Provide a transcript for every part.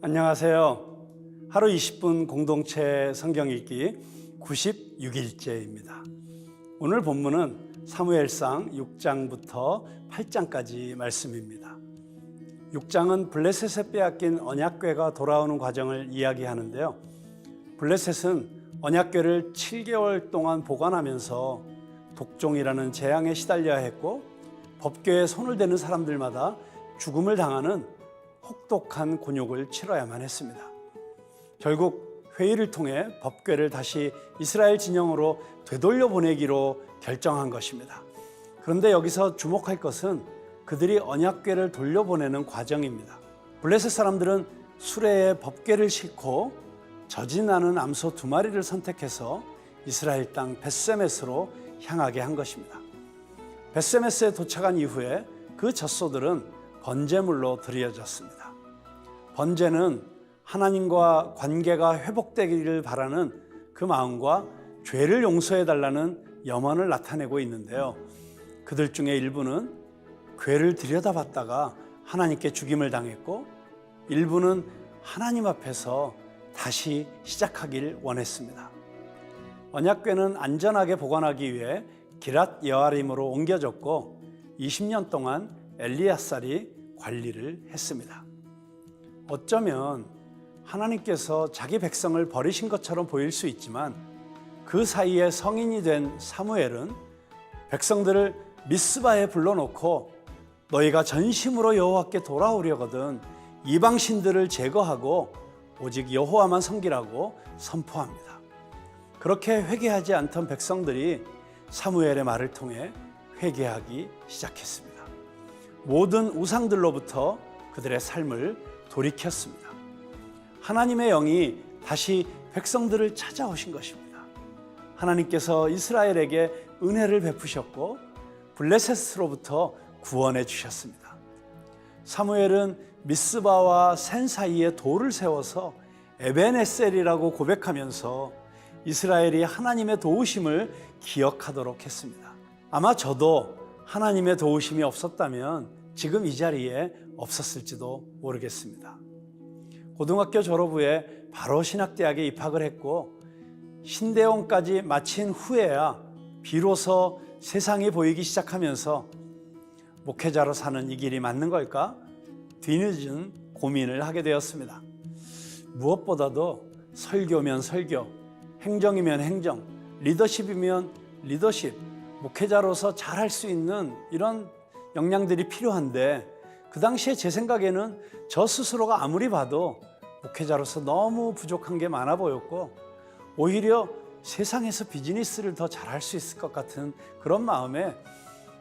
안녕하세요. 하루 20분 공동체 성경 읽기 96일째입니다. 오늘 본문은 사무엘상 6장부터 8장까지 말씀입니다. 6장은 블레셋에 빼앗긴 언약궤가 돌아오는 과정을 이야기하는데요. 블레셋은 언약궤를 7개월 동안 보관하면서 독종이라는 재앙에 시달려야 했고, 법궤에 손을 대는 사람들마다 죽음을 당하는 혹독한 곤욕을 치러야만 했습니다. 결국 회의를 통해 법궤를 다시 이스라엘 진영으로 되돌려 보내기로 결정한 것입니다. 그런데 여기서 주목할 것은 그들이 언약궤를 돌려보내는 과정입니다. 블레셋 사람들은 수레에 법궤를 싣고 젖이 나는 암소 2마리를 선택해서 이스라엘 땅 벳세메스로 향하게 한 것입니다. 벳세메스에 도착한 이후에 그 젖소들은 번제물로 드려졌습니다. 번제는 하나님과 관계가 회복되기를 바라는 그 마음과 죄를 용서해달라는 염원을 나타내고 있는데요. 그들 중에 일부는 궤를 들여다봤다가 하나님께 죽임을 당했고, 일부는 하나님 앞에서 다시 시작하길 원했습니다. 언약궤는 안전하게 보관하기 위해 기랏 여아림으로 옮겨졌고 20년 동안 엘리야살이 관리를 했습니다. 어쩌면 하나님께서 자기 백성을 버리신 것처럼 보일 수 있지만, 그 사이에 성인이 된 사무엘은 백성들을 미스바에 불러놓고 너희가 전심으로 여호와께 돌아오려거든 이방 신들을 제거하고 오직 여호와만 섬기라고 선포합니다. 그렇게 회개하지 않던 백성들이 사무엘의 말을 통해 회개하기 시작했습니다. 모든 우상들로부터 그들의 삶을 돌이켰습니다. 하나님의 영이 다시 백성들을 찾아오신 것입니다. 하나님께서 이스라엘에게 은혜를 베푸셨고 블레셋으로부터 구원해 주셨습니다. 사무엘은 미스바와 센 사이에 돌을 세워서 에벤에셀이라고 고백하면서 이스라엘이 하나님의 도우심을 기억하도록 했습니다. 아마 저도 하나님의 도우심이 없었다면 지금 이 자리에 없었을지도 모르겠습니다. 고등학교 졸업 후에 바로 신학대학에 입학을 했고, 신대원까지 마친 후에야 비로소 세상이 보이기 시작하면서 목회자로 사는 이 길이 맞는 걸까? 뒤늦은 고민을 하게 되었습니다. 무엇보다도 설교면 설교, 행정이면 행정, 리더십이면 리더십, 목회자로서 잘할 수 있는 이런 역량들이 필요한데, 그 당시에 제 생각에는 저 스스로가 아무리 봐도 목회자로서 너무 부족한 게 많아 보였고, 오히려 세상에서 비즈니스를 더 잘할 수 있을 것 같은 그런 마음에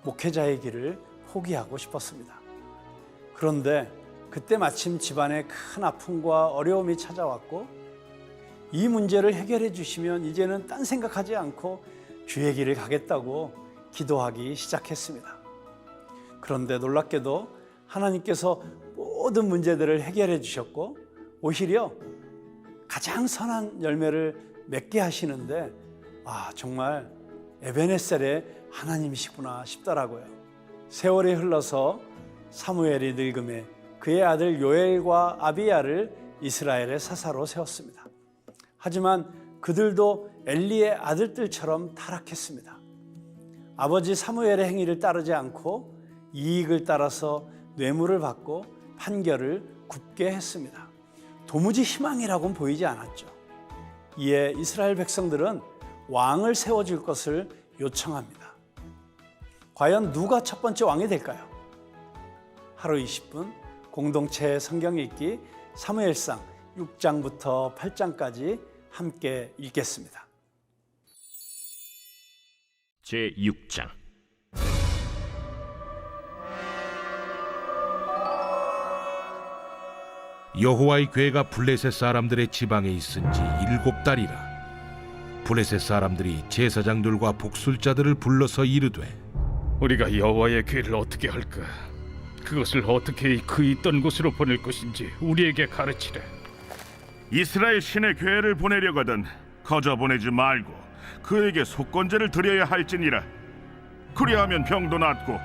목회자의 길을 포기하고 싶었습니다. 그런데 그때 마침 집안에 큰 아픔과 어려움이 찾아왔고, 이 문제를 해결해 주시면 이제는 딴 생각하지 않고 주의 길을 가겠다고 기도하기 시작했습니다. 그런데 놀랍게도 하나님께서 모든 문제들을 해결해 주셨고, 오히려 가장 선한 열매를 맺게 하시는데, 정말 에벤에셀의 하나님이시구나 싶더라고요. 세월이 흘러서 사무엘이 늙음에 그의 아들 요엘과 아비야를 이스라엘의 사사로 세웠습니다. 하지만 그들도 엘리의 아들들처럼 타락했습니다. 아버지 사무엘의 행위를 따르지 않고 이익을 따라서 뇌물을 받고 판결을 굽게 했습니다. 도무지 희망이라고는 보이지 않았죠. 이에 이스라엘 백성들은 왕을 세워줄 것을 요청합니다. 과연 누가 첫 번째 왕이 될까요? 하루 20분 공동체 성경 읽기 사무엘상 6장부터 8장까지 함께 읽겠습니다. 제6장. 여호와의 궤가 블레셋 사람들의 지방에 있은 지 7달이라. 블레셋 사람들이 제사장들과 복술자들을 불러서 이르되, 우리가 여호와의 궤를 어떻게 할까? 그것을 어떻게 그 있던 곳으로 보낼 것인지 우리에게 가르치래. 이스라엘 신의 궤를 보내려거든 거저 보내지 말고 그에게 속건제를 드려야 할지니라. 그리하면 병도 낫고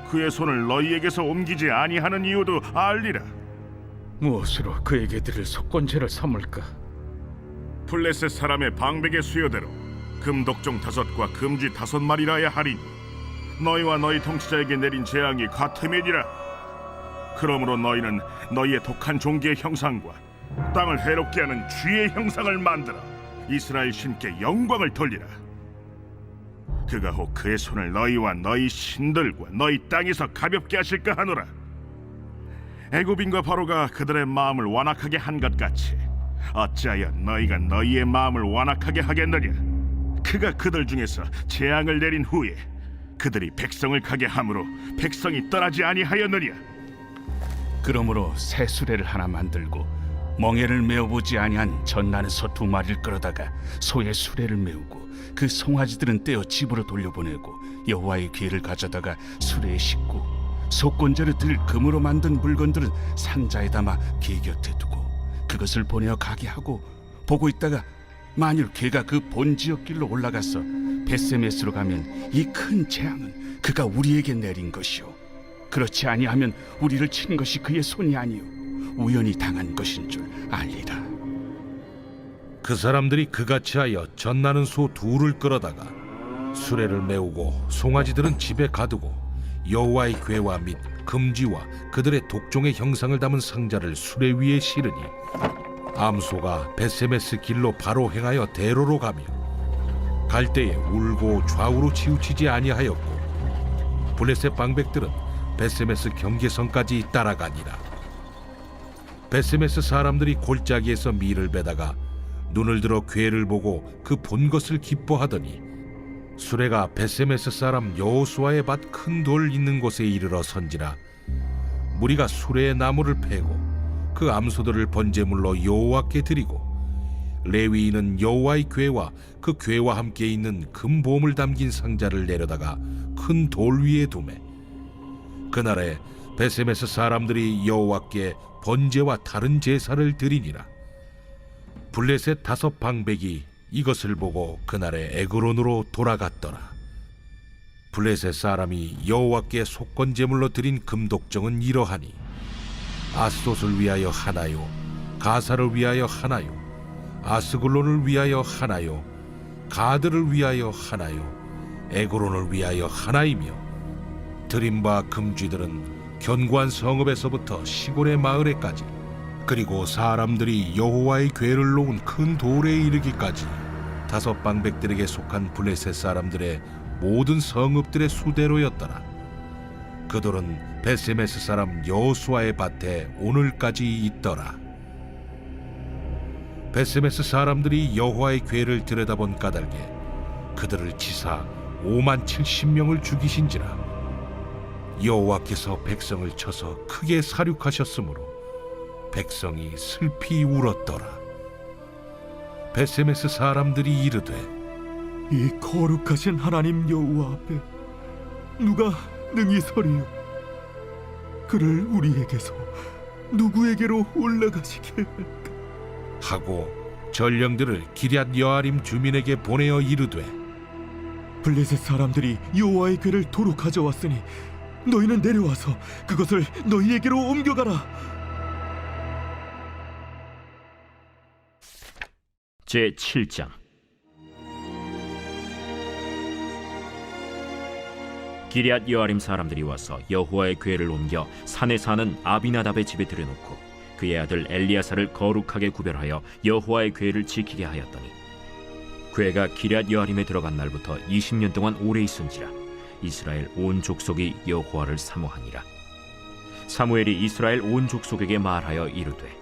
그의 손을 너희에게서 옮기지 아니하는 이유도 알리라. 무엇으로 그에게 드릴 속건제를 삼을까? 블레셋 사람의 방백의 수요대로 금독종 5과 금쥐 5마리라야 하리니 너희와 너희 통치자에게 내린 재앙이 같음이니라. 그러므로 너희는 너희의 독한 종기의 형상과 땅을 해롭게 하는 쥐의 형상을 만들어 이스라엘 신께 영광을 돌리라. 그가 혹 그의 손을 너희와 너희 신들과 너희 땅에서 가볍게 하실까 하노라. 애굽인과 바로가 그들의 마음을 완악하게 한 것 같이 어찌하여 너희가 너희의 마음을 완악하게 하겠느냐. 그가 그들 중에서 재앙을 내린 후에 그들이 백성을 가게 함으로 백성이 떠나지 아니하였느냐. 그러므로 새 수레를 하나 만들고 멍에를 메어보지 아니한 전나는 소 2마리를 끌어다가 소의 수레를 메우고 그 송아지들은 떼어 집으로 돌려보내고 여호와의 궤를 가져다가 수레에 싣고 속건제를 들 금으로 만든 물건들은 상자에 담아 궤 곁에 두고 그것을 보내어 가게 하고 보고 있다가 만일 궤가 그 본 지역 길로 올라가서 벳세메스로 가면 이 큰 재앙은 그가 우리에게 내린 것이요 그렇지 아니하면 우리를 친 것이 그의 손이 아니요 우연히 당한 것인 줄 알리라. 그 사람들이 그같이 하여 전나는 소 2를 끌어다가 수레를 메우고 송아지들은 집에 가두고 여호와의 궤와 및 금지와 그들의 독종의 형상을 담은 상자를 수레 위에 실으니 암소가 벳세메스 길로 바로 행하여 대로로 가며 갈 때에 울고 좌우로 치우치지 아니하였고 블레셋 방백들은 벳세메스 경계선까지 따라가니라. 벳세메스 사람들이 골짜기에서 밀을 베다가 눈을 들어 궤를 보고 그 본 것을 기뻐하더니 수레가 벳세메스 사람 여호수아의 밭 큰 돌 있는 곳에 이르러 선지라. 무리가 수레의 나무를 패고 그 암소들을 번제물로 여호와께 드리고 레위인은 여호와의 궤와 그 궤와 함께 있는 금보물 담긴 상자를 내려다가 큰 돌 위에 두매. 그날에 벳세메스 사람들이 여호와께 번제와 다른 제사를 드리니라. 블레셋 5 방백이 이것을 보고 그날에 에그론으로 돌아갔더라. 블레셋 사람이 여호와께 속건제물로 드린 금독정은 이러하니 아스돗을 위하여 하나요, 가사를 위하여 하나요, 아스글론을 위하여 하나요, 가드를 위하여 하나요, 에그론을 위하여 하나이며 드린 바 금쥐들은 견고한 성읍에서부터 시골의 마을에까지 그리고 사람들이 여호와의 궤를 놓은 큰 돌에 이르기까지 5 방백들에게 속한 블레셋 사람들의 모든 성읍들의 수대로였더라. 그 돌은 벳세메스 사람 여호수아의 밭에 오늘까지 있더라. 벳세메스 사람들이 여호와의 궤를 들여다본 까닭에 그들을 치사 570명을 죽이신지라. 여호와께서 백성을 쳐서 크게 사륙하셨으므로 백성이 슬피 울었더라. 벳세메스 사람들이 이르되 이 거룩하신 하나님 여호와 앞에 누가 능히 서리요? 그를 우리에게서 누구에게로 올라가시게 할까? 하고 전령들을 기럇 여아림 주민에게 보내어 이르되 블레셋 사람들이 여호와의 궤를 도로 가져왔으니 너희는 내려와서 그것을 너희에게로 옮겨가라. 제 7장. 기럇 여아림 사람들이 와서 여호와의 궤를 옮겨 산에 사는 아비나답의 집에 들여놓고 그의 아들 엘리야사를 거룩하게 구별하여 여호와의 궤를 지키게 하였더니 궤가 기럇 여아림에 들어간 날부터 20년 동안 오래 있은지라. 이스라엘 온 족속이 여호와를 사모하니라. 사무엘이 이스라엘 온 족속에게 말하여 이르되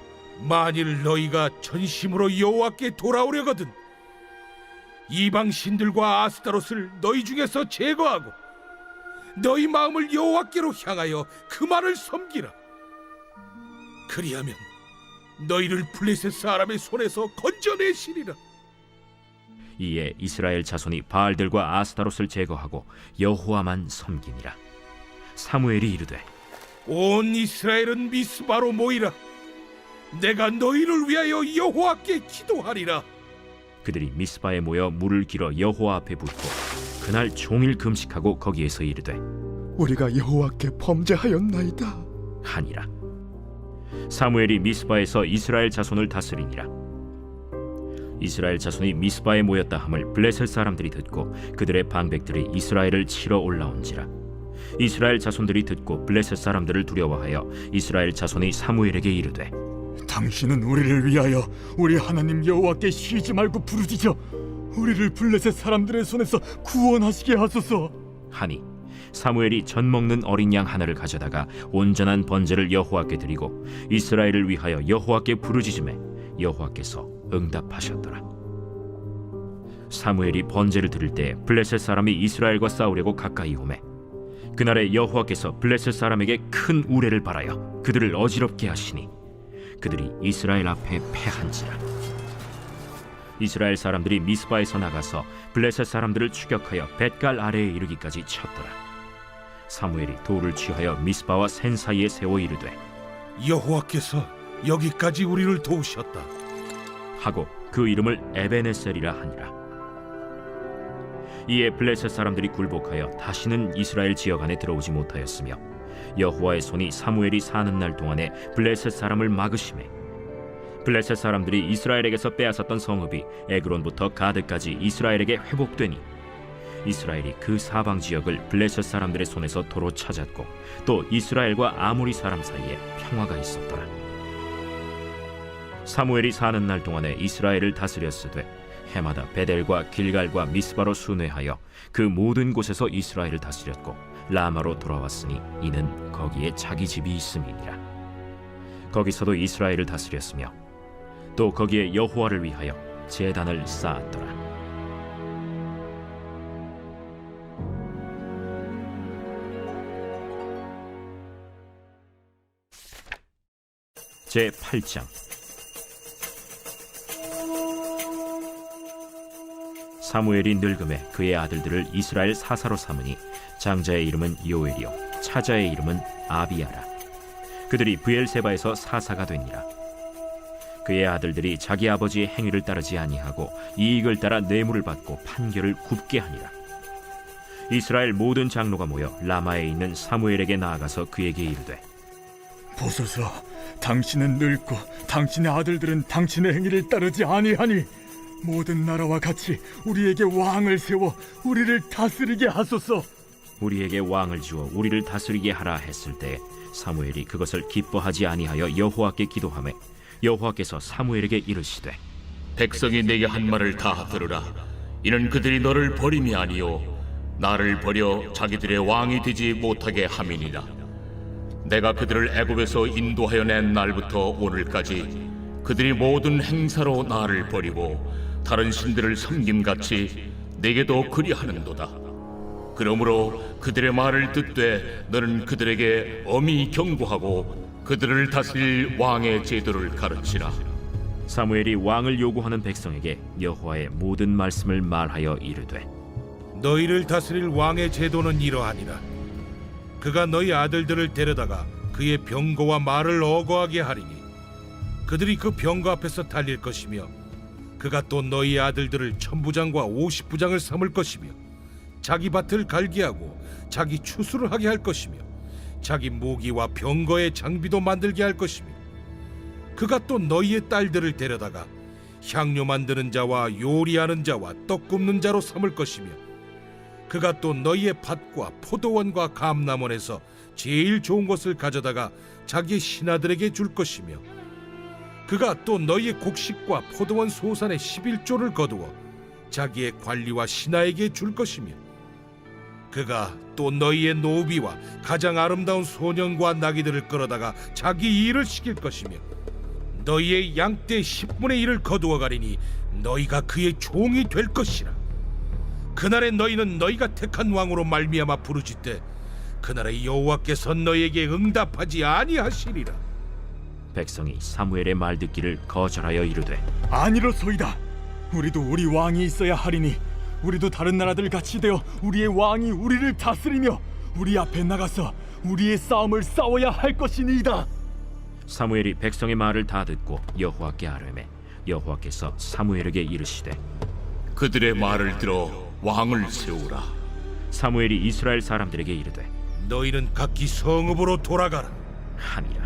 만일 너희가 전심으로 여호와께 돌아오려거든 이방 신들과 아스타롯을 너희 중에서 제거하고 너희 마음을 여호와께로 향하여 그만을 섬기라. 그리하면 너희를 블레셋 사람의 손에서 건져내시리라. 이에 이스라엘 자손이 바알들과 아스타롯을 제거하고 여호와만 섬기니라. 사무엘이 이르되 온 이스라엘은 미스바로 모이라. 내가 너희를 위하여 여호와께 기도하리라. 그들이 미스바에 모여 물을 길어 여호와 앞에 붓고 그날 종일 금식하고 거기에서 이르되 우리가 여호와께 범죄하였나이다 하니라. 사무엘이 미스바에서 이스라엘 자손을 다스리니라. 이스라엘 자손이 미스바에 모였다 함을 블레셋 사람들이 듣고 그들의 방백들이 이스라엘을 치러 올라온지라. 이스라엘 자손들이 듣고 블레셋 사람들을 두려워하여 이스라엘 자손이 사무엘에게 이르되 당신은 우리를 위하여 우리 하나님 여호와께 쉬지 말고 부르짖어 우리를 블레셋 사람들의 손에서 구원하시게 하소서. 하니 사무엘이 젖 먹는 어린 양 하나를 가져다가 온전한 번제를 여호와께 드리고 이스라엘을 위하여 여호와께 부르짖음에 여호와께서 응답하셨더라. 사무엘이 번제를 드릴 때 블레셋 사람이 이스라엘과 싸우려고 가까이 오매 그날에 여호와께서 블레셋 사람에게 큰 우레를 발하여 그들을 어지럽게 하시니 그들이 이스라엘 앞에 패한지라. 이스라엘 사람들이 미스바에서 나가서 블레셋 사람들을 추격하여 벳갈 아래에 이르기까지 쳤더라. 사무엘이 돌을 취하여 미스바와 센 사이에 세워 이르되 여호와께서 여기까지 우리를 도우셨다. 하고 그 이름을 에베네셀이라 하니라. 이에 블레셋 사람들이 굴복하여 다시는 이스라엘 지역 안에 들어오지 못하였으며 여호와의 손이 사무엘이 사는 날 동안에 블레셋 사람을 막으시매 블레셋 사람들이 이스라엘에게서 빼앗았던 성읍이 에그론부터 가드까지 이스라엘에게 회복되니 이스라엘이 그 사방 지역을 블레셋 사람들의 손에서 도로 찾았고 또 이스라엘과 아모리 사람 사이에 평화가 있었더라. 사무엘이 사는 날 동안에 이스라엘을 다스렸으되 해마다 베델과 길갈과 미스바로 순회하여 그 모든 곳에서 이스라엘을 다스렸고 라마로 돌아왔으니 이는 거기에 자기 집이 있음이니라. 거기서도 이스라엘을 다스렸으며 또 거기에 여호와를 위하여 제단을 쌓았더라. 제 8장. 사무엘이 늙음에 그의 아들들을 이스라엘 사사로 삼으니 장자의 이름은 요엘이요 차자의 이름은 아비야라. 그들이 브엘세바에서 사사가 되니라. 그의 아들들이 자기 아버지의 행위를 따르지 아니하고 이익을 따라 뇌물을 받고 판결을 굽게 하니라. 이스라엘 모든 장로가 모여 라마에 있는 사무엘에게 나아가서 그에게 이르되 보소서, 당신은 늙고 당신의 아들들은 당신의 행위를 따르지 아니하니 모든 나라와 같이 우리에게 왕을 세워 우리를 다스리게 하소서. 우리에게 왕을 주어 우리를 다스리게 하라 했을 때 사무엘이 그것을 기뻐하지 아니하여 여호와께 기도하매 여호와께서 사무엘에게 이르시되 백성이 내게 한 말을 다 들으라. 이는 그들이 너를 버림이 아니요 나를 버려 자기들의 왕이 되지 못하게 함이니라. 내가 그들을 애굽에서 인도하여 낸 날부터 오늘까지 그들이 모든 행사로 나를 버리고 다른 신들을 섬김같이 내게도 그리하는도다. 그러므로 그들의 말을 듣되 너는 그들에게 엄히 경고하고 그들을 다스릴 왕의 제도를 가르치라. 사무엘이 왕을 요구하는 백성에게 여호와의 모든 말씀을 말하여 이르되 너희를 다스릴 왕의 제도는 이러하니라. 그가 너희 아들들을 데려다가 그의 병거와 말을 어거하게 하리니 그들이 그 병거 앞에서 달릴 것이며 그가 또 너희 아들들을 1000부장과 50부장을 삼을 것이며 자기 밭을 갈게 하고 자기 추수를 하게 할 것이며 자기 모기와 병거의 장비도 만들게 할 것이며 그가 또 너희의 딸들을 데려다가 향료 만드는 자와 요리하는 자와 떡 굽는 자로 삼을 것이며 그가 또 너희의 밭과 포도원과 감람원에서 제일 좋은 것을 가져다가 자기 신하들에게 줄 것이며 그가 또 너희의 곡식과 포도원 소산의 11조를 거두어 자기의 관리와 신하에게 줄 것이며 그가 또 너희의 노비와 가장 아름다운 소년과 나귀들을 끌어다가 자기 일을 시킬 것이며 너희의 양떼 10분의 1을 거두어 가리니 너희가 그의 종이 될 것이라. 그날에 너희는 너희가 택한 왕으로 말미암아 부르짖되 그날에 여호와께서 너희에게 응답하지 아니하시리라. 백성이 사무엘의 말 듣기를 거절하여 이르되 아니로소이다. 우리도 우리 왕이 있어야 하리니 우리도 다른 나라들 같이 되어 우리의 왕이 우리를 다스리며 우리 앞에 나가서 우리의 싸움을 싸워야 할 것이니이다. 사무엘이 백성의 말을 다 듣고 여호와께 아뢰매 여호와께서 사무엘에게 이르시되 그들의 말을 들어 왕을 세우라. 사무엘이 이스라엘 사람들에게 이르되 너희는 각기 성읍으로 돌아가라. 하니라.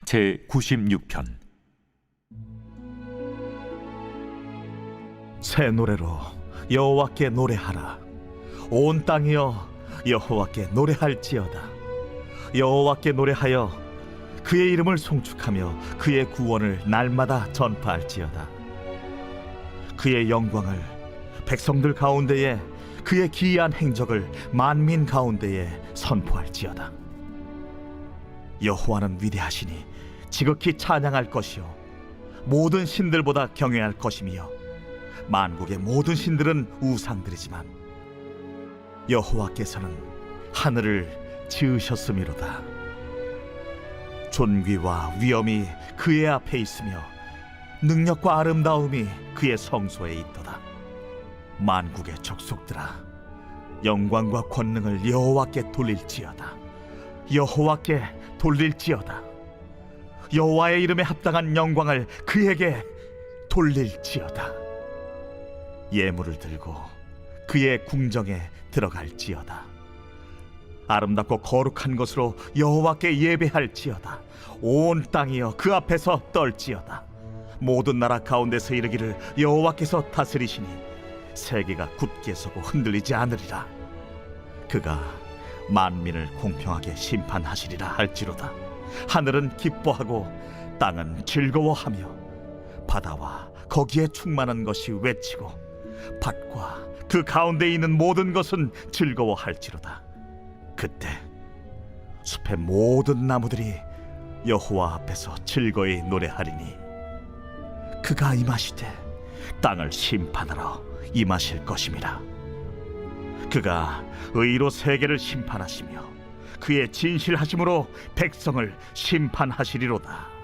제 96편. 새 노래로 여호와께 노래하라. 온 땅이여 여호와께 노래할지어다. 여호와께 노래하여 그의 이름을 송축하며 그의 구원을 날마다 전파할지어다. 그의 영광을 백성들 가운데에, 그의 기이한 행적을 만민 가운데에 선포할지어다. 여호와는 위대하시니 지극히 찬양할 것이요 모든 신들보다 경외할 것이며, 만국의 모든 신들은 우상들이지만 여호와께서는 하늘을 지으셨음이로다. 존귀와 위엄이 그의 앞에 있으며 능력과 아름다움이 그의 성소에 있도다. 만국의 족속들아, 영광과 권능을 여호와께 돌릴지어다. 여호와께 돌릴지어다. 여호와의 이름에 합당한 영광을 그에게 돌릴지어다. 예물을 들고 그의 궁정에 들어갈지어다. 아름답고 거룩한 것으로 여호와께 예배할지어다. 온 땅이여 그 앞에서 떨지어다. 모든 나라 가운데서 이르기를 여호와께서 다스리시니 세계가 굳게 서고 흔들리지 않으리라. 그가 만민을 공평하게 심판하시리라 할지로다. 하늘은 기뻐하고 땅은 즐거워하며 바다와 거기에 충만한 것이 외치고 밭과 그 가운데 있는 모든 것은 즐거워할지로다. 그때 숲의 모든 나무들이 여호와 앞에서 즐거이 노래하리니 그가 임하시되 땅을 심판하러 임하실 것임이라. 그가 의로 세계를 심판하시며 그의 진실하심으로 백성을 심판하시리로다.